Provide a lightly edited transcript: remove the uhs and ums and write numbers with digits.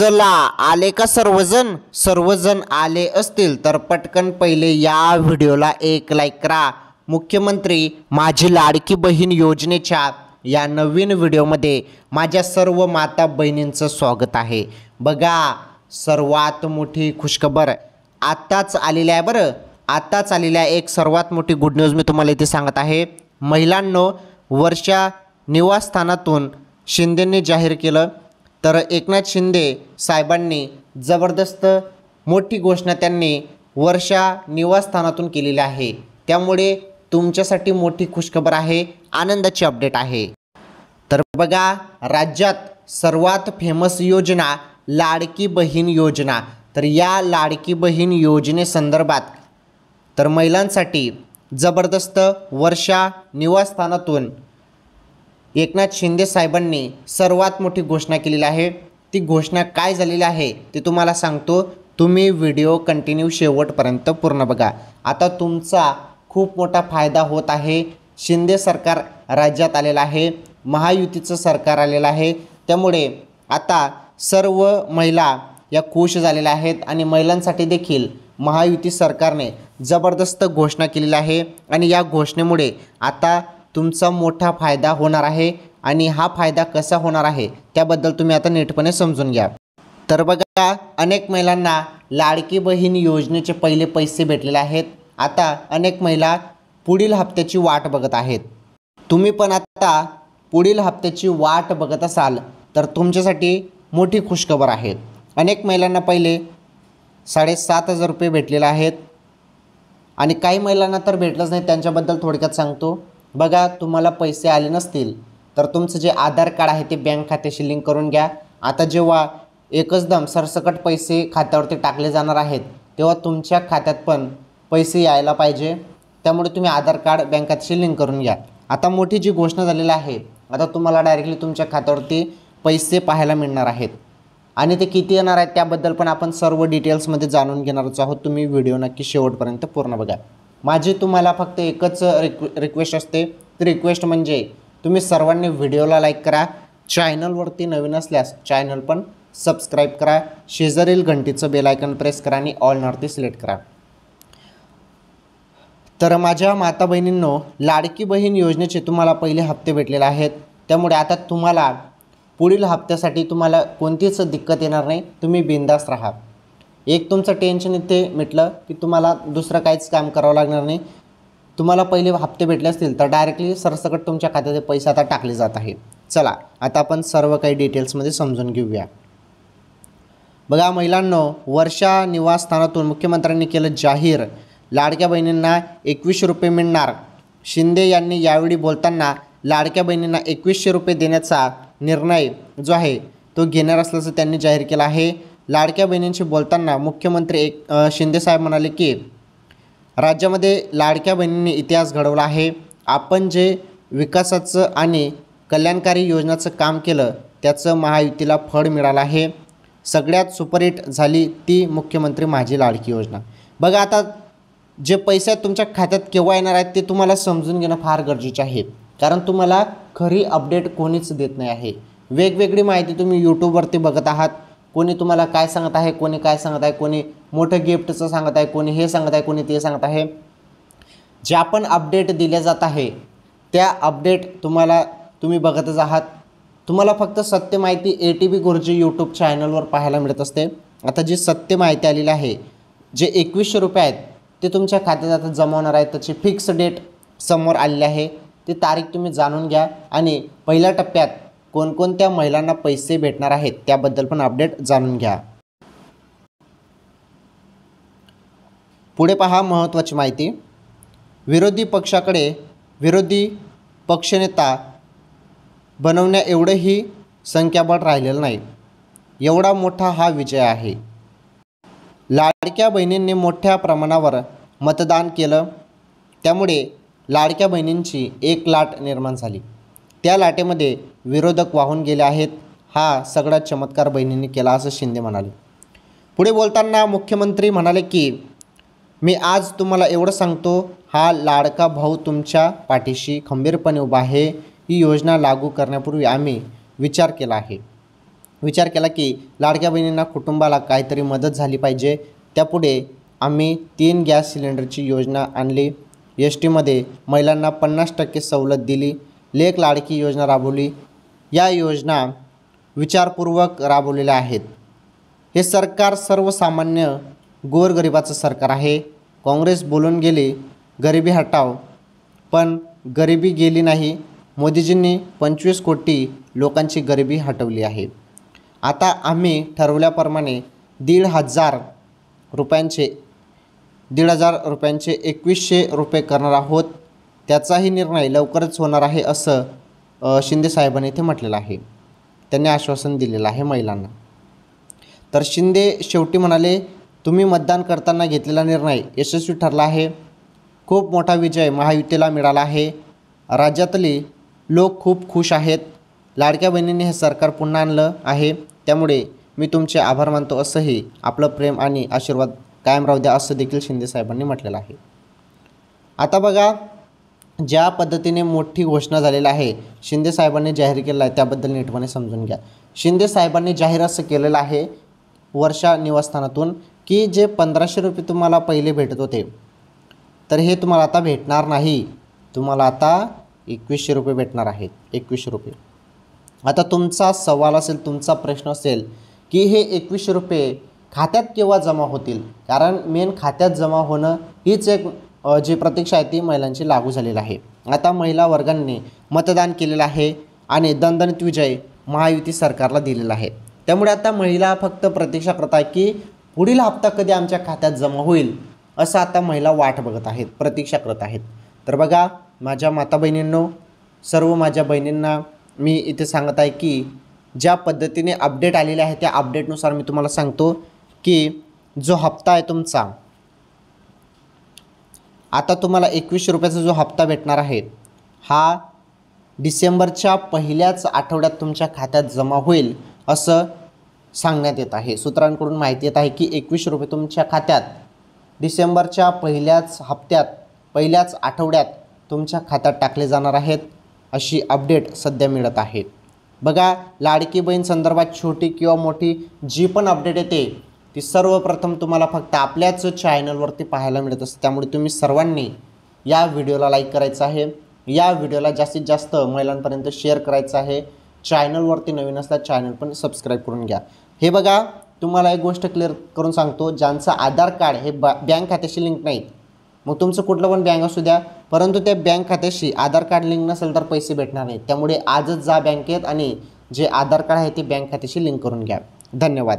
चला आले का सर्वजण सर्वजण आले असतील तर पटकन पहिले या व्हिडिओला एक लाईक करा। मुख्यमंत्री माझी लाडकी बहीण योजनेच्या या नवीन व्हिडिओमध्ये माझ्या सर्व माता बहिणींचं स्वागत आहे। बघा सर्वात मोठी खुशखबर आताच आलेली आहे बरं। आताच आलेल्या एक सर्वात मोठी गुड न्यूज मी तुम्हाला इथे सांगत आहे। महिलांनो वर्षा निवासस्थानातून शिंदेंनी जाहीर केलं तर एकनाथ शिंदे साहेबांनी जबरदस्त मोठी घोषणा त्यांनी वर्षा निवासस्थानातून केलेली आहे। त्यामुळे तुमच्यासाठी मोठी खुशखबर आहे, आनंदाची अपडेट आहे। तर बघा राज्यात सर्वात फेमस योजना लाडकी बहीण योजना। तर या लाडकी बहीण योजनेसंदर्भात तर महिलांसाठी जबरदस्त वर्षा निवासस्थानातून एकनाथ शिंदे साहेबांनी सर्वात मोठी घोषणा केलेली आहे। ती घोषणा काय झालेली आहे ते तुम्हाला सांगतो, तुम्ही व्हिडिओ कंटिन्यू शेवटपर्यंत पूर्ण बघा। आता तुमचा खूप मोठा फायदा होत आहे। शिंदे सरकार राज्यात आलेलं आहे, महायुतीचं सरकार आलेलं आहे। त्यामुळे आता सर्व महिला या खुश झालेल्या आहेत आणि महिलांसाठी देखील महायुती सरकारने जबरदस्त घोषणा केलेली आहे आणि या घोषणेमुळे आता तुमचा मोठा फायदा होणार आहे। आणि हा फायदा कसा होणार आहे त्याबद्दल तुम्ही आता नीटपणे समजून घ्या। तर बघा अनेक महिलांना लाडकी बहीण योजनेचे पहिले पैसे भेटलेले आहेत। आता अनेक महिला पुढील हप्त्याची वाट बघत आहेत। तुम्ही पण आता पुढील हप्त्याची वाट बघत असाल तर तुमच्यासाठी मोठी खुशखबर आहे। अनेक महिलांना पहिले 7,500 रुपये भेटलेले आहेत आणि काही महिलांना तर भेटलंच नाही। त्यांच्याबद्दल थोडक्यात सांगतो। बघा तुम्हाला पैसे आले नसतील तर तुमचं जे आधार कार्ड आहे ते बँक खात्याशी लिंक करून घ्या। आता जेव्हा एकदम सरसकट पैसे खात्यावरती टाकले जाणार आहेत तेव्हा तुमच्या खात्यात पण पैसे यायला पाहिजे। त्यामुळे तुम्ही आधार कार्ड बँक खात्याशी लिंक करून घ्या। आता मोठी जी घोषणा झालेली आहे, आता तुम्हाला डायरेक्टली तुमच्या खात्यावरती पैसे पाहायला मिळणार आहेत आणि ते किती येणार आहेत त्याबद्दल पण आपण सर्व डिटेल्समध्ये जाणून घेणारच आहोत। तुम्ही व्हिडिओ नक्की शेवटपर्यंत पूर्ण बघा। माझी तुम्हाला फक्त एकच रिक्वेस्ट असते, ती रिक्वेस्ट म्हणजे तुम्ही सर्वांनी व्हिडिओला लाईक करा, चॅनलवरती नवीन असल्यास चॅनल पण सबस्क्राईब करा, शेजारील घंटीचं बेल आयकॉन प्रेस करा आणि ऑलवरती सिलेक्ट करा। तर माझ्या माता बहिणींनो लाडकी बहीण योजनेचे तुम्हाला पहिले हप्ते भेटलेले आहेत। त्यामुळे आता तुम्हाला पुढील हप्त्यासाठी तुम्हाला कोणतीच दिक्कत येणार नाही, तुम्ही बिंदास राहा। एक तुमचं टेन्शन इथे मिटलं की तुम्हाला दुसरं काहीच काम करावं लागणार नाही। तुम्हाला पहिले हप्ते भेटले असतील तर डायरेक्टली सरसकट तुमच्या खात्याचे पैसे आता टाकले जात आहे। चला आता आपण सर्व काही डिटेल्समध्ये समजून घेऊया। बघा महिलांनो वर्षा निवासस्थानातून मुख्यमंत्र्यांनी केलं जाहीर, लाडक्या बहिणींना 2100 रुपये मिळणार। शिंदे यांनी यावेळी बोलताना लाडक्या बहिणींना 2100 रुपये देण्याचा निर्णय जो आहे तो घेणार असल्याचं त्यांनी जाहीर केलं आहे। लाडक्या बहिणींशी बोलताना मुख्यमंत्री शिंदे साहेब म्हणाले की राज्यामध्ये लाडक्या बहिणींनी इतिहास घडवला आहे। आपण जे विकासाचं आणि कल्याणकारी योजनाचं काम केलं त्याचं महायुतीला फळ मिळालं आहे। सगळ्यात सुपरहिट झाली ती मुख्यमंत्री माझी लाडकी योजना। बघा आता जे पैसे तुमच्या खात्यात केव्हा येणार आहेत ते तुम्हाला समजून घेणं फार गरजेचं आहे, कारण तुम्हाला खरी अपडेट कोणीच देत नाही आहे। वेगवेगळी माहिती तुम्ही यूट्यूबवरती बघत आहात, कोणी तुम्हाला काय सांगत आहे, कोणी काय सांगत आहे, कोणी मोठं गिफ्टचं सांगत आहे, कोणी हे सांगत आहे, कोणी ते सांगत आहे। ज्या पण अपडेट दिल्या जात आहे त्या अपडेट तुम्ही बघतच आहात। तुम्हाला फक्त सत्य माहिती ATV गुरुजी यूट्यूब चॅनलवर पाहायला मिळत असते। आता जी सत्य माहिती आलेली आहे, जे 2100 रुपये आहेत ते तुमच्या खात्यात आता जमवणार आहेत, त्याची फिक्स डेट समोर आलेली आहे। ती तारीख तुम्ही जाणून घ्या आणि पहिल्या टप्प्यात कोणकोणत्या महिलांना पैसे भेटणार आहेत त्याबद्दल पण अपडेट जाणून घ्या। पुढे पहा महत्त्वाची माहिती, विरोधी पक्षाकडे विरोधी पक्षनेता बनवण्या एवढंही संख्याबळ राहिलेलं नाही, एवढा मोठा हा विजय आहे। लाडक्या बहिणींनी मोठ्या प्रमाणावर मतदान केलं, त्यामुळे लाडक्या बहिणींची एक लाट निर्माण झाली। त्या लाटेमध्ये विरोधक वाहून गेले आहेत। हा सगळा चमत्कार बहिणींनी केला असं शिंदे म्हणाले। पुढे बोलताना मुख्यमंत्री म्हणाले की मी आज तुम्हाला एवढं सांगतो, हा लाडका भाऊ तुमच्या पाठीशी खंबीरपणे उभा आहे। ही योजना लागू करण्यापूर्वी आम्ही विचार केला आहे। विचार केला की लाडक्या बहिणींना कुटुंबाला काहीतरी मदत झाली पाहिजे. त्यापुढे आम्ही 3 गॅस सिलेंडरची योजना आणली. एस-टीमध्ये महिलांना 50% सवलत दिली. लेक लाडकी योजना राबवली. या योजना विचारपूर्वक राबवलेल्या आहेत. हे सरकार सर्वसामान्य गोरगरिबाचं सरकार आहे. काँग्रेस बोलून गेली गरिबी हटाव, पण गरिबी गेली नाही. मोदीजींनी 25 कोटी लोकांची गरिबी हटवली आहे. आता आम्ही ठरवल्याप्रमाणे 1,500 रुपयांचे 2100 रुपये करणार आहोत. त्याचाही निर्णय लवकरच होणार आहे असं शिंदे साहेबांनी इथे म्हटलेलं आहे. त्यांनी आश्वासन दिलेलं आहे महिलांना. तर शिंदे शेवटी म्हणाले, तुम्ही मतदान करताना घेतलेला निर्णय यशस्वी ठरला आहे. खूप मोठा विजय महायुतीला मिळाला आहे. राज्यातली लोक खूप खुश आहेत. लाडक्या बहिणींनी हे सरकार पुन्हा आणलं आहे. त्यामुळे मी तुमचे आभार मानतो असंही आपलं प्रेम आणि आशीर्वाद कायम राहू द्या असं देखील शिंदे साहेबांनी म्हटलेलं आहे. आता बघा, ज्या पद्धतीने मोठी घोषणा झालेली आहे, शिंदे साहेबांनी जाहीर केलं आहे त्याबद्दल नीटपणे समजून घ्या. शिंदे साहेबांनी जाहीर असं केलेलं आहे वर्षा निवासस्थानातून की जे 1500 रुपये तुम्हाला पहिले भेटत होते, तर हे तुम्हाला आता भेटणार नाही. तुम्हाला आता 2100 रुपये भेटणार आहेत. 2100 रुपये. आता तुमचा सवाल असेल, तुमचा प्रश्न असेल की हे 2100 रुपये खात्यात केव्हा जमा होतील? कारण मेन खात्यात जमा होणं हीच एक जी प्रतीक्षा आहे ती महिलांची लागू झालेली आहे. आता महिला वर्गांनी मतदान केलेलं आहे आणि दणदणीत विजय महायुती सरकारला दिलेला आहे. त्यामुळे आता महिला फक्त प्रतीक्षा करत आहे की पुढील हप्ता कधी आमच्या खात्यात जमा होईल, असं आता महिला वाट बघत आहेत, प्रतीक्षा करत आहेत. तर बघा माझ्या माता बहिणींनो, सर्व माझ्या बहिणींना मी इथे सांगत आहे की ज्या पद्धतीने अपडेट आलेले आहे त्या अपडेटनुसार मी तुम्हाला सांगतो की जो हप्ता आहे तुमचा, आता तुम्हाला 2100 रुपयाचा जो हप्ता भेटणार आहे हा डिसेंबरच्या पहिल्याच आठवड्यात तुमच्या खात्यात जमा होईल असं सांगण्यात येत आहे. सूत्रांकडून माहिती येत आहे की 2100 रुपये तुमच्या खात्यात डिसेंबरच्या पहिल्याच आठवड्यात तुमच्या खात्यात टाकले जाणार आहेत, अशी अपडेट सध्या मिळत आहे. बघा, लाडकी बहीण संदर्भात छोटी किंवा मोठी जी पण अपडेट येते ती सर्वप्रथम तुम्हाला फक्त आपल्याच चॅनलवरती पाहायला मिळत असते. त्यामुळे तुम्ही सर्वांनी या व्हिडिओला लाईक करायचं आहे. या व्हिडिओला जास्तीत जास्त महिलांपर्यंत शेअर करायचं आहे. चॅनलवरती नवीन असता चॅनल पण सबस्क्राईब करून घ्या. हे बघा, तुम्हाला एक गोष्ट क्लिअर करून सांगतो, ज्यांचं आधार कार्ड हे बँक खात्याशी लिंक नाही, मग तुमचं कुठलं पण बँक असू द्या, परंतु त्या बँक खात्याशी आधार कार्ड लिंक नसेल तर पैसे भेटणार नाहीत. त्यामुळे आजच जा बँकेत आणि जे आधार कार्ड आहे ते बँक खात्याशी लिंक करून घ्या. धन्यवाद.